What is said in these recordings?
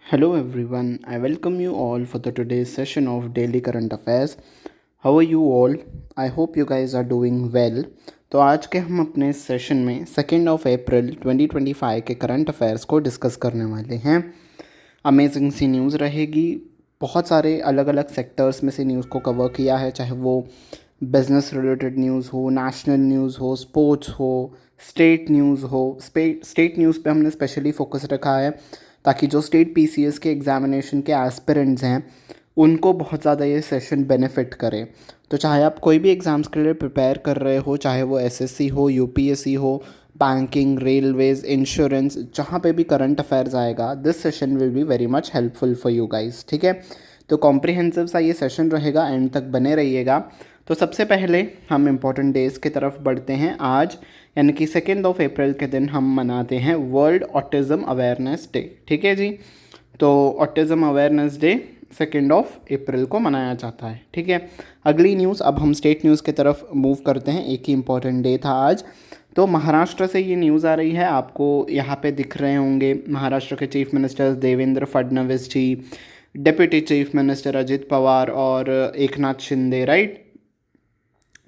Hello everyone, I welcome you all for the today's session of Daily Current Affairs. How are you all? I hope you guys are doing well. तो आज के हम अपने session में 2 अप्रैल 2025 के current affairs को discuss करने वाले हैं। अमेजिंग सी न्यूज़ रहेगी। बहुत सारे अलग अलग सेक्टर्स में से न्यूज़ को कवर किया है, चाहे वो बिजनेस रिलेटेड न्यूज़ हो, नेशनल न्यूज़ हो, स्पोर्ट्स हो, स्टेट न्यूज़ हो। स्टेट न्यूज़ पे हमने स्पेशली फोकस रखा है ताकि जो स्टेट पीसीएस के एग्जामिनेशन के एस्पिरेंट्स हैं उनको बहुत ज़्यादा ये सेशन बेनिफिट करे। तो चाहे आप कोई भी एग्ज़ाम्स के लिए प्रिपेयर कर रहे हो, चाहे वो एसएससी हो, यूपीएससी हो, बैंकिंग, रेलवेज, इंश्योरेंस, जहाँ पे भी करंट अफेयर्स आएगा, this session will be very much helpful for you guys. ठीक है, तो कॉम्प्रिहेंसिव सा ये सेशन रहेगा, एंड तक बने रहिएगा। तो सबसे पहले हम इम्पोर्टेंट डेज़ की तरफ बढ़ते हैं। आज यानी कि 2 अप्रैल के दिन हम मनाते हैं वर्ल्ड ऑटिज़म अवेयरनेस डे। ठीक है जी, तो ऑटिज़म अवेयरनेस डे 2 अप्रैल को मनाया जाता है। ठीक है, अगली न्यूज़, अब हम स्टेट न्यूज़ की तरफ मूव करते हैं। एक ही इम्पॉर्टेंट डे था आज। तो महाराष्ट्र से ये न्यूज़ आ रही है, आपको यहाँ पे दिख रहे होंगे महाराष्ट्र के chief minister Devendra Fadnavis ji, deputy chief minister Ajit Pawar और एकनाथ शिंदे, राइट।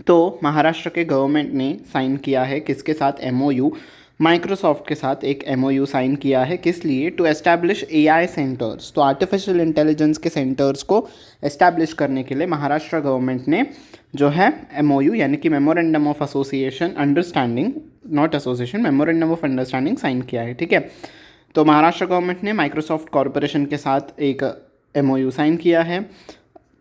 तो महाराष्ट्र के गवर्नमेंट ने साइन किया है किसके साथ? एमओयू, माइक्रोसॉफ्ट के साथ एक एमओयू साइन किया है। किस लिए? To establish AI centres. तो आर्टिफिशियल इंटेलिजेंस के सेंटर्स को एस्टैब्लिश करने के लिए महाराष्ट्र गवर्नमेंट ने जो है एमओयू यानी कि memorandum of association understanding, not association, memorandum of understanding sign किया है। ठीक है, तो महाराष्ट्र गवर्नमेंट ने माइक्रोसॉफ्ट कॉरपोरेशन के साथ एक एमओयू साइन किया है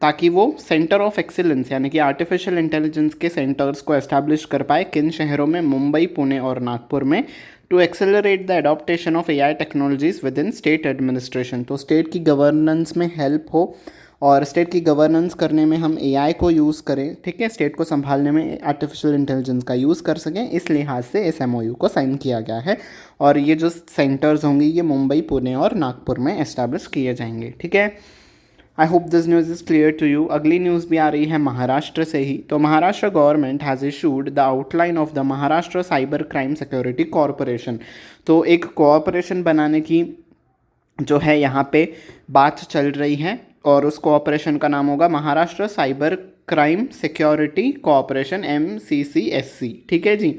ताकि वो सेंटर ऑफ एक्सीलेंस यानी कि आर्टिफिशियल इंटेलिजेंस के सेंटर्स को एस्टैब्लिश कर पाए। किन शहरों में? मुंबई, पुणे और नागपुर में। To accelerate the adoption of AI technologies within state administration. तो स्टेट की गवर्नेंस में हेल्प हो और स्टेट की गवर्नेंस करने में हम एआई को यूज़ करें। ठीक है, स्टेट को संभालने में आर्टिफिशियल इंटेलिजेंस का यूज़ कर सकें, इस लिहाज से इस एमओयू को साइन किया गया है। और ये जो सेंटर्स होंगे ये मुंबई, पुणे और नागपुर में एस्टैब्लिश किए जाएंगे। ठीक है, I hope this news is clear to you. अगली न्यूज़ भी आ रही है महाराष्ट्र से ही। तो Maharashtra government has issued the outline of the Maharashtra cyber crime security corporation. तो एक कॉरपोरेशन बनाने की जो है यहाँ पे बात चल रही है और उस कॉरपोरेशन का नाम होगा Maharashtra cyber crime security corporation, MCCSC। ठीक है जी।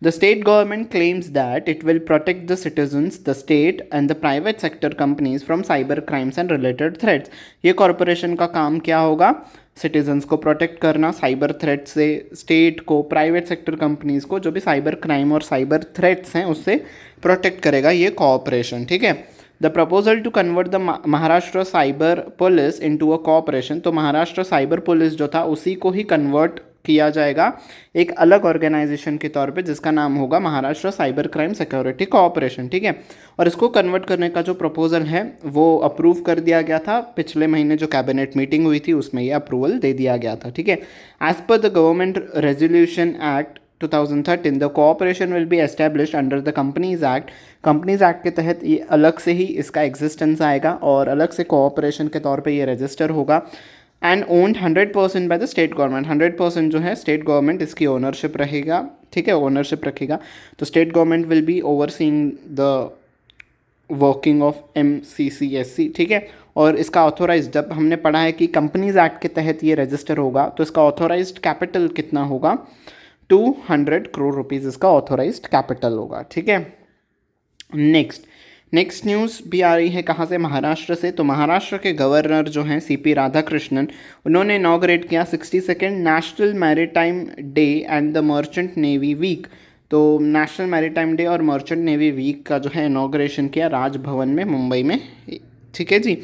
The state government claims that it will protect the citizens, the state and the private sector companies from cyber crimes and related threats. ये कॉरपोरेशन का काम क्या होगा? सिटीजन्स को प्रोटेक्ट करना cyber threat से, स्टेट को, प्राइवेट सेक्टर कंपनीज को जो भी साइबर क्राइम और साइबर थ्रेट्स हैं उससे प्रोटेक्ट करेगा ये कॉरपोरेशन। ठीक है, the proposal to convert the Maharashtra cyber police into a corporation. तो महाराष्ट्र साइबर पुलिस जो था उसी को ही कन्वर्ट किया जाएगा एक अलग ऑर्गेनाइजेशन के तौर पे जिसका नाम होगा Maharashtra cyber crime security corporation. ठीक है, और इसको कन्वर्ट करने का जो प्रपोजल है वो अप्रूव कर दिया गया था। पिछले महीने जो कैबिनेट मीटिंग हुई थी उसमें ये अप्रूवल दे दिया गया था। ठीक है, as per the government resolution act 2013 the corporation will be established under the companies act. Companies act के तहत ये अलग से ही इसका एग्जिस्टेंस आएगा और अलग से कॉरपोरेशन के तौर पे ये रजिस्टर होगा। And owned 100% by the state government. 100% जो है स्टेट गवर्नमेंट इसकी ओनरशिप रहेगा। ठीक है, ओनरशिप रखेगा। तो state government will be overseeing the working of MCCSC। ठीक है, और इसका ऑथोराइज, जब हमने पढ़ा है कि कंपनीज एक्ट के तहत ये रजिस्टर होगा तो इसका ऑथोराइज्ड कैपिटल कितना होगा? 200 करोड़ रुपीज़ इसका ऑथोराइज्ड कैपिटल होगा। ठीक है, नेक्स्ट न्यूज़ भी आ रही है कहाँ से? महाराष्ट्र से। तो महाराष्ट्र के गवर्नर जो हैं CP राधाकृष्णन, उन्होंने इनॉग्रेट किया 62nd national maritime day and the merchant navy week. तो नेशनल मैरीटाइम डे और मर्चेंट नेवी वीक का जो है इनॉग्रेशन किया राजभवन में, मुंबई में। ठीक है जी।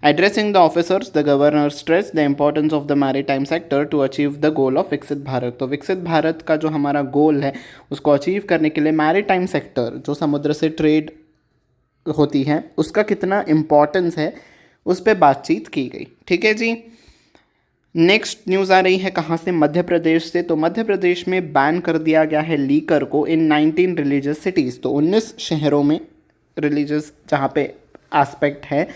Addressing the officers the governor stress the importance of the maritime sector to achieve the goal of Viksit Bharat. तो विकसित भारत का जो हमारा गोल है उसको अचीव करने के लिए मैरीटाइम सेक्टर, जो समुद्र से ट्रेड होती है, उसका कितना इम्पोर्टेंस है उस पर बातचीत की गई। ठीक है जी। नेक्स्ट न्यूज़ आ रही है कहाँ से? मध्य प्रदेश से। तो मध्य प्रदेश में बैन कर दिया गया है लीकर को इन 19 रिलीजियस सिटीज़। तो 19 शहरों में रिलीजियस जहाँ पे एस्पेक्ट है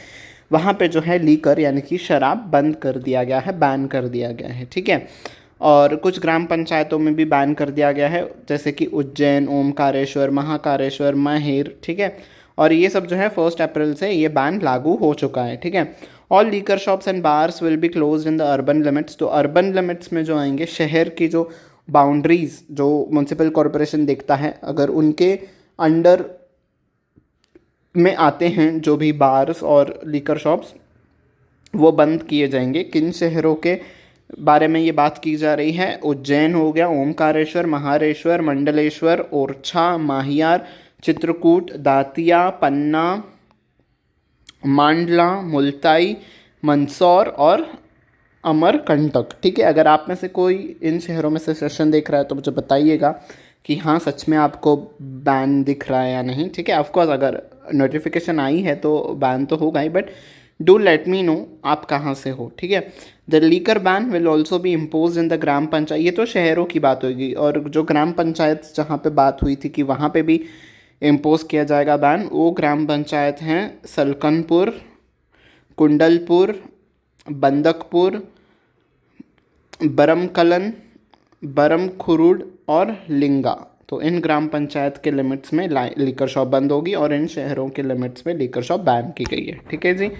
वहाँ पे जो है लीकर यानी कि शराब बंद कर दिया गया है, बैन कर दिया गया है। ठीक है, और कुछ ग्राम पंचायतों में भी बैन कर दिया गया है, जैसे कि उज्जैन, ओमकारेश्वर, महाकालेश्वर, माहेर। ठीक है, और ये सब जो है 1 अप्रैल से ये बैन लागू हो चुका है, ठीक है। All liquor shops and bars will be close in the urban limits. तो अर्बन लिमिट्स में जो आएंगे, शहर की जो बाउंड्रीज जो म्यूनसिपल कॉरपोरेशन देखता है, अगर उनके अंडर में आते हैं जो भी बार्स और लीकर शॉप्स, वो बंद किए जाएंगे। किन शहरों के बारे में ये बात की जा रही है? उज्जैन हो गया, ओमकारेश्वर, महारेश्वर, मंडलेश्वर, ओरछा, माहियार, चित्रकूट, दातिया, पन्ना, मांडला, मुल्ताई, मंदसौर और अमरकंटक, ठीक है। अगर आप में से कोई इन शहरों में से सेशन देख रहा है तो मुझे बताइएगा कि हाँ सच में आपको बैन दिख रहा है या नहीं, ठीक है। ऑफकोर्स अगर नोटिफिकेशन आई है तो बैन तो होगा ही, but do let me know आप कहाँ से हो, ठीक है। The liquor ban will also be impose in the gram panchayat. ये तो शहरों की बात होगी, और जो ग्राम पंचायत जहाँ पे बात हुई थी कि वहाँ पे भी इम्पोज किया जाएगा बैन, वो ग्राम पंचायत हैं सलकनपुर, कुंडलपुर, बंदकपुर, बरमकलन, बरम खुरुड और लिंगा। तो इन ग्राम पंचायत के लिमिट्स में लीकर शॉप बंद होगी और इन शहरों के लिमिट्स में लीकर शॉप बैन की गई है, ठीक है जी।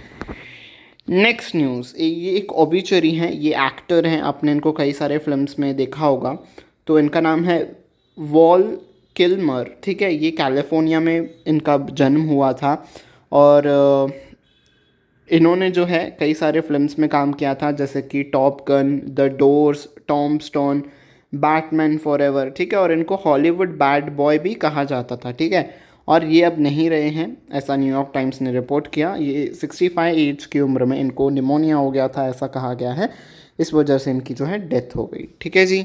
नेक्स्ट न्यूज़, ये एक ओबिचुरी हैं, ये एक्टर हैं, आपने इनको कई सारे फिल्म्स में देखा होगा। तो इनका नाम है वॉल किल्मर, ठीक है। ये कैलिफोर्निया में इनका जन्म हुआ था और इन्होंने जो है कई सारे फिल्म्स में काम किया था, जैसे कि top gun, the doors, Tom stone, Batman forever, ठीक है। और इनको हॉलीवुड बैड बॉय भी कहा जाता था, ठीक है। और ये अब नहीं रहे हैं, ऐसा न्यूयॉर्क टाइम्स ने रिपोर्ट किया। ये 65 एज की उम्र में इनको निमोनिया हो गया था, ऐसा कहा गया है। इस वजह से इनकी जो है डेथ हो गई, ठीक है जी।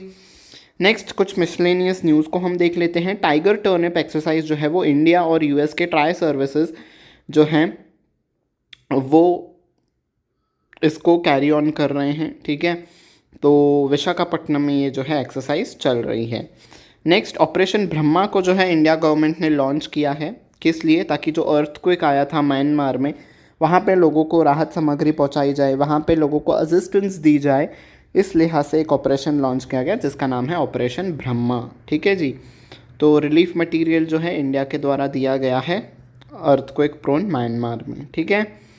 नेक्स्ट कुछ मिसलेनियस न्यूज़ को हम देख लेते हैं। टाइगर टर्निप एक्सरसाइज जो है वो इंडिया और यूएस के ट्राई सर्विसेज जो हैं वो इसको कैरी ऑन कर रहे हैं, ठीक है। तो विशाखापट्टनम में ये जो है एक्सरसाइज चल रही है। नेक्स्ट, ऑपरेशन ब्रह्मा को जो है इंडिया गवर्नमेंट ने लॉन्च किया है। किस लिए? ताकि जो अर्थक्वेक आया था म्यांमार में, वहाँ पे लोगों को राहत सामग्री पहुँचाई जाए, वहाँ पे लोगों को असिस्टेंस दी जाए। इस लिहाज से एक ऑपरेशन लॉन्च किया गया जिसका नाम है ऑपरेशन ब्रह्मा, ठीक है जी। तो रिलीफ मटेरियल जो है इंडिया के द्वारा दिया गया है अर्थक्वेक प्रोन म्यांमार में, ठीक है।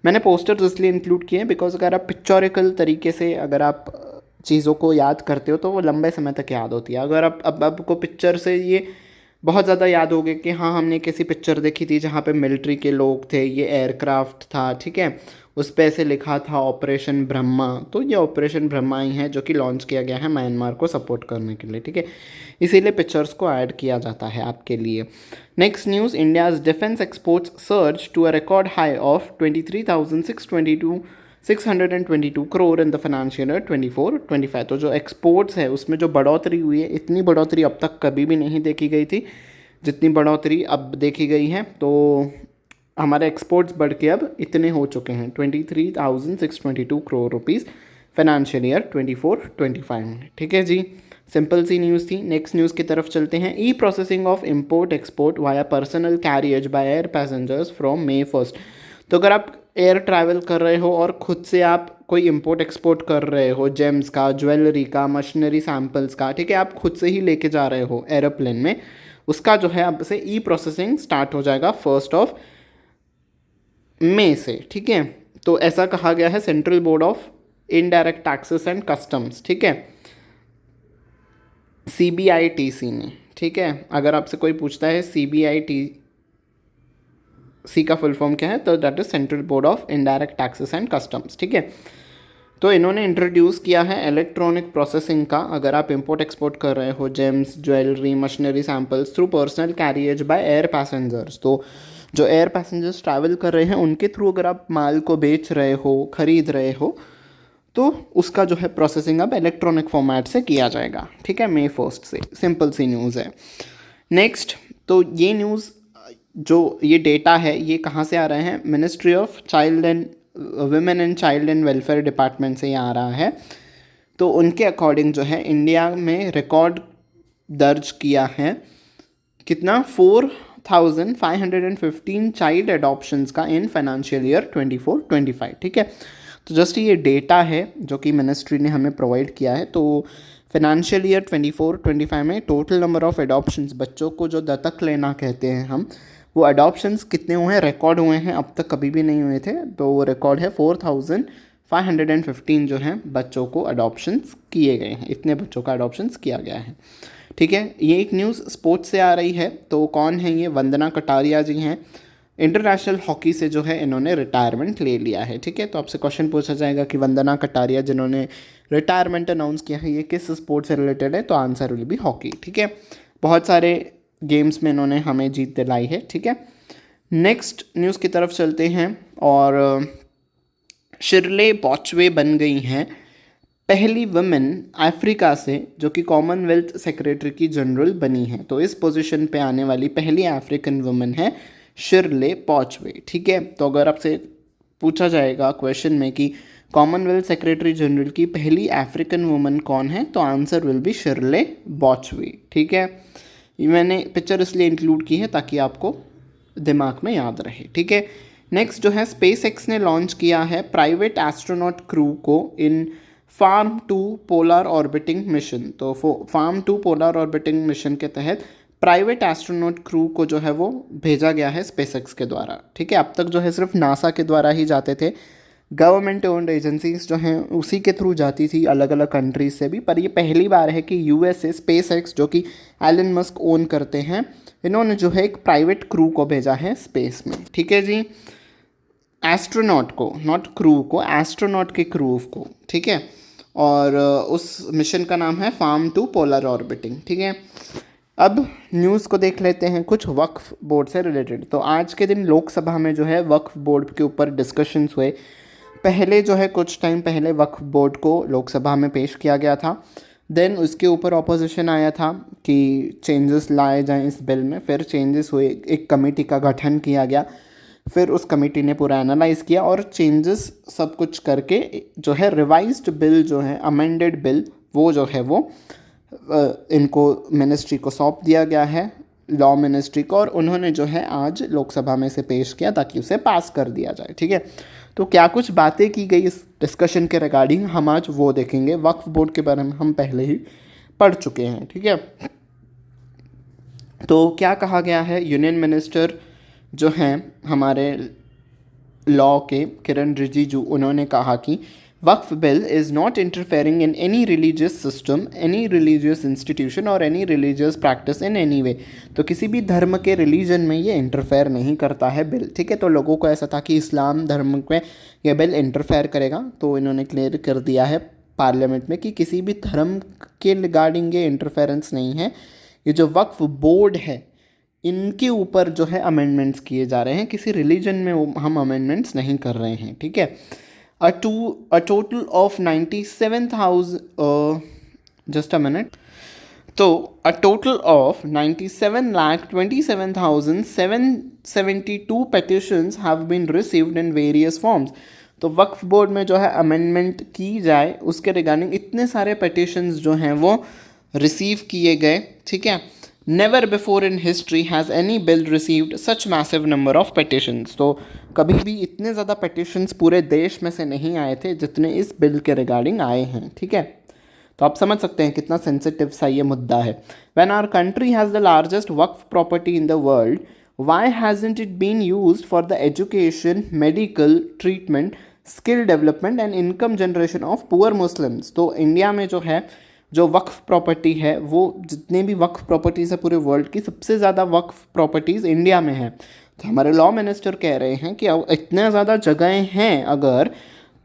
मैंने पोस्टर्स इसलिए इंक्लूड किए हैं बिकॉज अगर आप पिक्चोरिकल तरीके से अगर आप चीज़ों को याद करते हो तो वो लंबे समय तक याद होती है। अगर आप अब आपको पिक्चर से ये बहुत ज़्यादा याद हो गया कि हाँ हमने कैसी पिक्चर देखी थी जहाँ पे मिलिट्री के लोग थे, ये एयरक्राफ्ट था, ठीक है, उस पर ऐसे लिखा था ऑपरेशन ब्रह्मा। तो ये ऑपरेशन ब्रह्मा ही है जो कि लॉन्च किया गया है म्यांमार को सपोर्ट करने के लिए, ठीक है। इसीलिए पिक्चर्स को ऐड किया जाता है आपके लिए। Next news, India's defence exports surge to a record high of 23,622 crore in the financial year 24-25। तो जो एक्सपोर्ट्स है उसमें जो बढ़ोतरी हुई है, इतनी बढ़ोतरी अब तक कभी भी नहीं देखी गई थी जितनी बढ़ोतरी अब देखी गई है। तो हमारे एक्सपोर्ट्स बढ़ के अब इतने हो चुके हैं 23,622 करोड़ रुपीज़ फाइनेंशियल ईयर 24-25 में, ठीक है जी। सिंपल सी न्यूज़ थी। नेक्स्ट न्यूज़ की तरफ चलते हैं। E processing of import export via personal carriage by air passengers from May 1। तो अगर आप एयर ट्रैवल कर रहे हो और ख़ुद से आप कोई इम्पोर्ट एक्सपोर्ट कर रहे हो, जेम्स का, ज्वेलरी का, मशीनरी सैम्पल्स का, ठीक है, आप खुद से ही लेके जा रहे हो एरोप्लेन में, उसका जो है अब से ई प्रोसेसिंग स्टार्ट हो जाएगा 1 मई से, ठीक है। तो ऐसा कहा गया है central board of indirect taxes and customs, ठीक है, CBITC ने, ठीक है। अगर आपसे कोई पूछता है CBITC का फुल फॉर्म क्या है, तो that is central board of indirect taxes and customs, ठीक है। तो इन्होंने इंट्रोड्यूस किया है इलेक्ट्रॉनिक प्रोसेसिंग का। अगर आप इंपोर्ट एक्सपोर्ट कर रहे हो James, jewellery, machinery samples through personal carriage by air passengers, तो जो एयर पैसेंजर्स ट्रैवल कर रहे हैं उनके थ्रू अगर आप माल को बेच रहे हो, खरीद रहे हो, तो उसका जो है प्रोसेसिंग अब इलेक्ट्रॉनिक फॉर्मेट से किया जाएगा, ठीक है, May 1 से। सिंपल सी न्यूज़ है। नेक्स्ट, तो ये न्यूज़ जो ये डेटा है ये कहाँ से आ रहे हैं? Ministry of child and women and child and welfare department से ये आ रहा है। तो उनके अकॉर्डिंग जो है इंडिया में रिकॉर्ड दर्ज किया है कितना, 4,515 चाइल्ड एडॉप्शंस का इन फाइनेंशियल ईयर 24-25, ठीक है। तो जस्ट ये डेटा है जो कि मिनिस्ट्री ने हमें प्रोवाइड किया है। तो फाइनेंशियल ईयर 24-25 में टोटल नंबर ऑफ एडॉप्शंस, बच्चों को जो दत्तक लेना कहते हैं हम, वो अडॉप्शंस कितने हुए हैं, रिकॉर्ड हुए हैं, अब तक कभी भी नहीं हुए थे, तो वो रिकॉर्ड है 4515 जो हैं बच्चों को अडॉप्शंस किए गए हैं, इतने बच्चों का अडॉप्शंस किया गया है। ठीक है, ये एक न्यूज़ स्पोर्ट्स से आ रही है। तो कौन है ये? वंदना कटारिया जी हैं। इंटरनेशनल हॉकी से जो है इन्होंने रिटायरमेंट ले लिया है। ठीक है, तो आपसे क्वेश्चन पूछा जाएगा कि वंदना कटारिया जिन्होंने रिटायरमेंट अनाउंस किया है, ये किस स्पोर्ट से रिलेटेड है? तो आंसर विल बी हॉकी। ठीक है, बहुत सारे गेम्स में इन्होंने हमें जीत दिलाई है। ठीक है, नेक्स्ट न्यूज़ की तरफ चलते हैं। और शिरले बॉचवे बन गई हैं पहली वुमेन अफ्रीका से जो कि कॉमनवेल्थ सेक्रेटरी की जनरल बनी है। तो इस पोजीशन पे आने वाली पहली अफ्रीकन वुमेन है शिरले बॉचवे। ठीक है, तो अगर आपसे पूछा जाएगा क्वेश्चन में कि कॉमनवेल्थ सेक्रेटरी जनरल की पहली अफ्रीकन वुमेन कौन है, तो आंसर विल बी शिरले बॉचवे। ठीक है, ये मैंने पिक्चर इसलिए इंक्लूड की है ताकि आपको दिमाग में याद रहे। ठीक है, नेक्स्ट जो है स्पेस एक्स ने लॉन्च किया है प्राइवेट एस्ट्रोनॉट क्रू को in Fram two polar orbiting mission. तो Fram two polar orbiting mission के तहत प्राइवेट एस्ट्रोनॉट क्रू को जो है वो भेजा गया है स्पेस एक्स के द्वारा। ठीक है, अब तक जो है सिर्फ नासा के द्वारा ही जाते थे, गवर्नमेंट ओन्ड एजेंसीज जो हैं उसी के थ्रू जाती थी अलग अलग कंट्रीज से भी, पर ये पहली बार है कि यूएस से स्पेस एक्स जो कि एलन मस्क ओन करते हैं, इन्होंने जो है एक प्राइवेट क्रू को भेजा है स्पेस में। ठीक है जी, एस्ट्रोनॉट को, नॉट क्रू को, एस्ट्रोनॉट के क्रू को। ठीक है, और उस मिशन का नाम है फार्म टू पोलर ऑर्बिटिंग। ठीक है, अब न्यूज़ को देख लेते हैं कुछ वक्फ बोर्ड से रिलेटेड। तो आज के दिन लोकसभा में जो है वक्फ बोर्ड के ऊपर डिस्कशंस हुए। पहले जो है कुछ टाइम पहले वक्फ बोर्ड को लोकसभा में पेश किया गया था, देन उसके ऊपर ऑपोजिशन आया था कि चेंजेस लाए जाएं इस बिल में। फिर चेंजेस हुए, एक कमेटी का गठन किया गया, फिर उस कमेटी ने पूरा एनालाइज किया और चेंजेस सब कुछ करके जो है रिवाइज्ड बिल जो है, अमेंडेड बिल, वो जो है वो इनको मिनिस्ट्री को सौंप दिया गया है, लॉ मिनिस्ट्री को, और उन्होंने जो है आज लोकसभा में से पेश किया ताकि उसे पास कर दिया जाए। ठीक है, तो क्या कुछ बातें की गई इस डिस्कशन के रिगार्डिंग, हम आज वो देखेंगे। वक्फ बोर्ड के बारे में हम पहले ही पढ़ चुके हैं। ठीक है, तो क्या कहा गया है? यूनियन मिनिस्टर जो हैं हमारे लॉ के, किरण रिजिजू, उन्होंने कहा कि Waqf bill is not interfering in any religious system, any religious institution और any religious practice in any way. तो किसी भी धर्म के रिलीजन में ये इंटरफेयर नहीं करता है बिल। ठीक है, तो लोगों को ऐसा था कि इस्लाम धर्म में ये बिल इंटरफेयर करेगा, तो इन्होंने क्लियर कर दिया है पार्लियामेंट में कि किसी भी धर्म के रिगार्डिंग ये इंटरफेरेंस नहीं है। ये जो वक्फ बोर्ड है इनके ऊपर जो है अमेंडमेंट्स किए जा रहे हैं, किसी रिलीजन में हम अमेंडमेंट्स नहीं कर रहे हैं। ठीक है, a total of 97,000 just a minute, तो a total of 97,27,772 petitions have been received in various forms। तो वक्फ बोर्ड में जो है अमेंडमेंट की जाए उसके रिगार्डिंग इतने सारे petitions जो हैं वो रिसीव किए गए। ठीक है, never before in history has any bill received such massive number of petitions. तो कभी भी इतने ज़्यादा पेटिशंस पूरे देश में से नहीं आए थे जितने इस बिल के रिगार्डिंग आए हैं। ठीक है, तो आप समझ सकते हैं कितना सेंसिटिव सा ये मुद्दा है। When our country has the largest waqf property in the world, why hasn't it been used for the education, medical treatment, skill development and income generation of poor Muslims. तो इंडिया में जो है जो वक्फ प्रॉपर्टी है, वो जितने भी वक्फ प्रॉपर्टीज़ है पूरे वर्ल्ड की, सबसे ज़्यादा वक्फ प्रॉपर्टीज़ इंडिया में है। तो हमारे लॉ मिनिस्टर कह रहे हैं कि इतने ज़्यादा जगहें हैं अगर,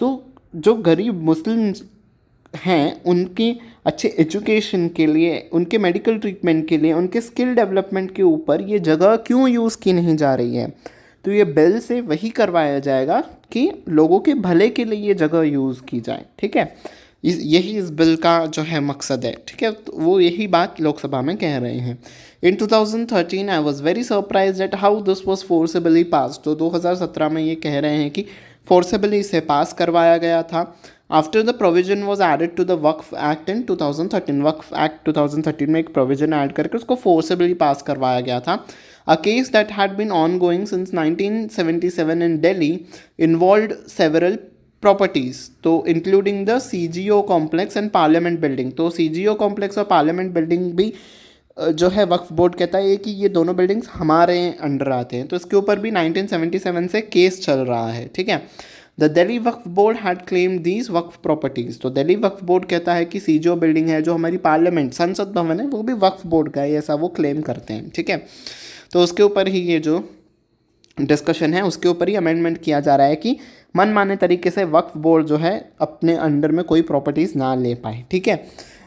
तो जो गरीब मुस्लिम हैं उनकी अच्छे एजुकेशन के लिए, उनके मेडिकल ट्रीटमेंट के लिए, उनके स्किल डेवलपमेंट के ऊपर ये जगह क्यों यूज़ की नहीं जा रही है? तो ये बिल से वही करवाया जाएगा कि लोगों के भले के लिए ये जगह यूज़ की जाए। ठीक है, यही इस बिल का जो है मकसद है। ठीक है, तो वो यही बात लोकसभा में कह रहे हैं। In 2013 I was very surprise at how this was forcibly pass. तो 2017 में ये कह रहे हैं कि फोर्सेबली इसे पास करवाया गया था। After the provision was added to the waqf act in 2013। Waqf act 2013 में एक प्रोविजन ऐड करके उसको फोर्सेबली पास करवाया गया था। A case that had been ongoing since 1977 in Delhi involved several properties, तो including the CGO complex and parliament building. तो CGO complex और पार्लियामेंट बिल्डिंग भी जो है वक्फ बोर्ड कहता है कि ये दोनों बिल्डिंग्स हमारे अंडर आते हैं, तो इसके ऊपर भी 1977 से केस चल रहा है, ठीक है। The Delhi Waqf board had claim these Waqf properties, तो दिल्ली वक्फ बोर्ड कहता है कि सीजो बिल्डिंग है जो हमारी पार्लियामेंट संसद भवन है वो भी वक्फ बोर्ड का है, ऐसा वो क्लेम करते हैं, ठीक है। तो उसके ऊपर ही ये जो डिस्कशन है उसके ऊपर ही अमेंडमेंट किया जा रहा है कि मनमाने तरीके से वक्फ बोर्ड जो है अपने अंडर में कोई प्रॉपर्टीज़ ना ले पाए, ठीक है।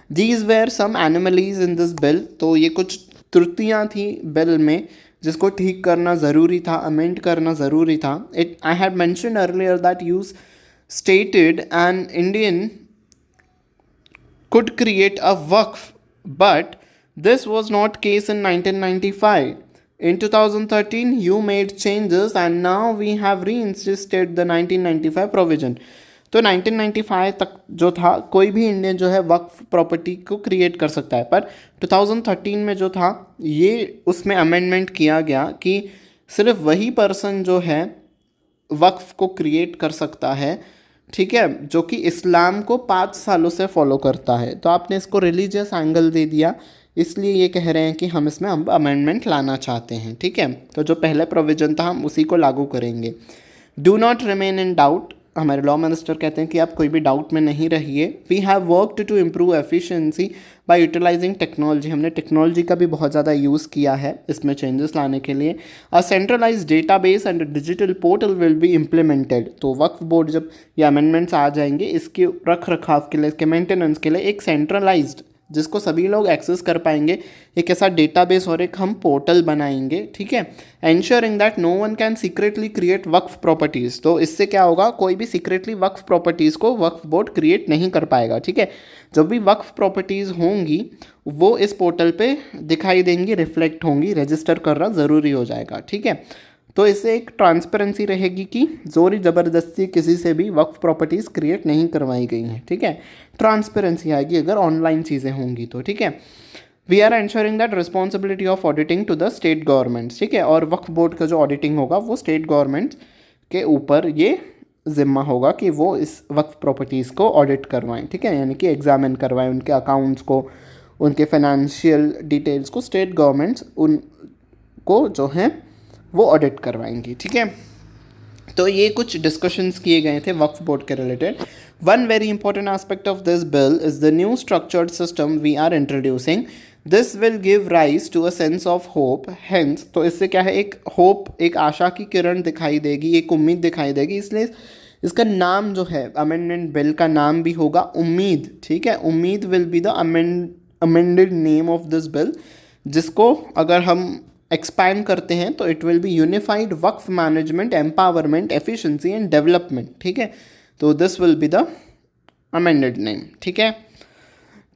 These were some anomalies in this bill, तो ये कुछ त्रुटियाँ थी बिल में जिसको ठीक करना ज़रूरी था, अमेंड करना ज़रूरी था। It I had mention earlier that use stated an Indian could create a waqf, but this was not case in 1995. In 2013, you made changes and now we have reinstated the 1995 provision. तो 1995 तक जो था कोई भी Indian जो है वक्फ property को create कर सकता है, पर 2013 में जो था ये उसमें अमेंडमेंट किया गया कि सिर्फ वही पर्सन जो है वक्फ को क्रिएट कर सकता है, ठीक है, जो कि इस्लाम को 5 सालों से फॉलो करता है। तो आपने इसको रिलीजियस एंगल दे दिया, इसलिए ये कह रहे हैं कि हम इसमें अब अमेंडमेंट लाना चाहते हैं, ठीक है। तो जो पहले प्रोविज़न था हम उसी को लागू करेंगे। Do not remain in doubt, हमारे लॉ मिनिस्टर कहते हैं कि आप कोई भी डाउट में नहीं रहिए। We have worked to improve efficiency by utilising technology, हमने टेक्नोलॉजी का भी बहुत ज़्यादा यूज़ किया है इसमें चेंजेस लाने के लिए। A centralise database and digital portal will be implemented, तो वक्फ बोर्ड जब ये अमेंडमेंट्स आ जाएंगे इसके रख रखाव के लिए, इसके मेंटेनेंस के लिए एक सेंट्रलाइज्ड जिसको सभी लोग एक्सेस कर पाएंगे एक ऐसा डेटाबेस और एक हम पोर्टल बनाएंगे, ठीक है। Ensuring that no one can secretly create waqf properties, तो इससे क्या होगा, कोई भी सीक्रेटली वक्फ प्रॉपर्टीज़ को वक्फ बोर्ड क्रिएट नहीं कर पाएगा, ठीक है। जब भी वक्फ प्रॉपर्टीज़ होंगी वो इस पोर्टल पे दिखाई देंगी, रिफ्लेक्ट होंगी, रजिस्टर करना ज़रूरी हो जाएगा, ठीक है। तो इससे एक ट्रांसपेरेंसी रहेगी कि जोरी ज़बरदस्ती किसी से भी वक्फ प्रॉपर्टीज़ क्रिएट नहीं करवाई गई हैं, ठीक है। ट्रांसपेरेंसी आएगी अगर ऑनलाइन चीज़ें होंगी तो, ठीक है। We are ensuring that responsibility of auditing to the state governments, ठीक है, और वक्फ बोर्ड का जो ऑडिटिंग होगा वो स्टेट गवर्नमेंट के ऊपर ये ज़िम्मा होगा कि वो इस वक्फ प्रॉपर्टीज़ को ऑडिट करवाएं, ठीक है, यानी कि एग्जामिन करवाएं उनके अकाउंट्स को, उनके फाइनेंशियल डिटेल्स को स्टेट गवर्नमेंट्स उनको जो हैं वो ऑडिट करवाएंगी, ठीक है। तो ये कुछ डिस्कशंस किए गए थे वक्फ बोर्ड के related. One very important aspect of this bill is the new structured system we are introducing, this will give rise to a sense of hope, hence, तो इससे क्या है, एक होप, एक आशा की किरण दिखाई देगी, एक उम्मीद दिखाई देगी, इसलिए इसका नाम जो है अमेंडमेंट बिल का नाम भी होगा उम्मीद, ठीक है। Umeed will be the amended name of this bill, जिसको अगर हम एक्सपैंड करते हैं तो it will be unified waqf management empowerment efficiency and development, ठीक है। तो this will be the amended name, ठीक है।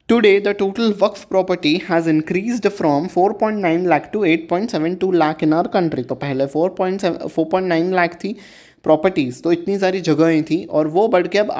Today the total waqf property has increased from 4.9 lakh to 8.72 lakh in our country, तो पहले 4.9 लाख थी प्रॉपर्टीज़, तो इतनी सारी जगहें थी, और वो बढ़ के अब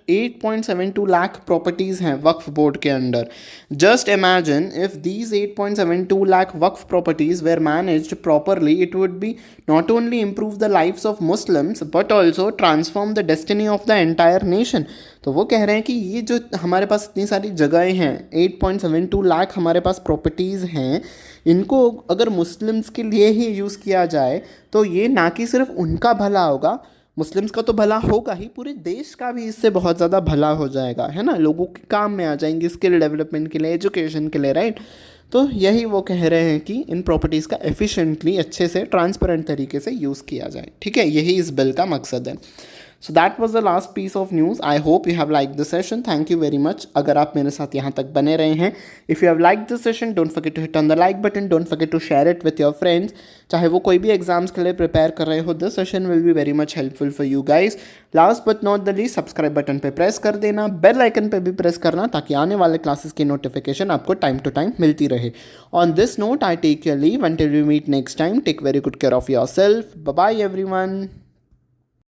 8.72 लाख प्रॉपर्टीज़ हैं वक्फ बोर्ड के under. Just imagine if these 8.72 lakh waqf properties were managed properly, it would be not only improve the lives of Muslims but also transform the destiny of the entire nation. तो वो कह रहे हैं कि ये जो हमारे पास इतनी सारी जगहें हैं, 8.72 लाख हमारे पास प्रॉपर्टीज़ हैं, इनको अगर मुस्लिम्स के लिए ही यूज़ किया जाए तो ये ना कि सिर्फ उनका भला होगा, मुस्लिम्स का तो भला होगा ही, पूरे देश का भी इससे बहुत ज़्यादा भला हो जाएगा, है ना, लोगों के काम में आ जाएंगे, स्किल डेवलपमेंट के लिए, एजुकेशन के लिए, राइट। तो यही वो कह रहे हैं कि इन प्रॉपर्टीज़ का एफिशिएंटली, अच्छे से, ट्रांसपेरेंट तरीके से यूज़ किया जाए, ठीक है, यही इस बिल का मकसद है। So that was the last piece of news. I hope you have like the session, thank you very much अगर आप मेरे साथ यहाँ तक बने रहे हैं। If you have like the session, don't forget to hit on the like button, don't forget to share it with your friends, चाहे वो कोई भी एग्जाम्स के लिए प्रिपेयर कर रहे हो, this session will be very much helpful for you guys. Last but not the least, subscribe button पे प्रेस कर देना, बेल आइकन पे भी प्रेस करना, ताकि आने वाले क्लासेस की नोटिफिकेशन आपको टाइम टू टाइम मिलती रहे। On this note I take your leave until we meet next time, take very good care of yourself, bye bye everyone.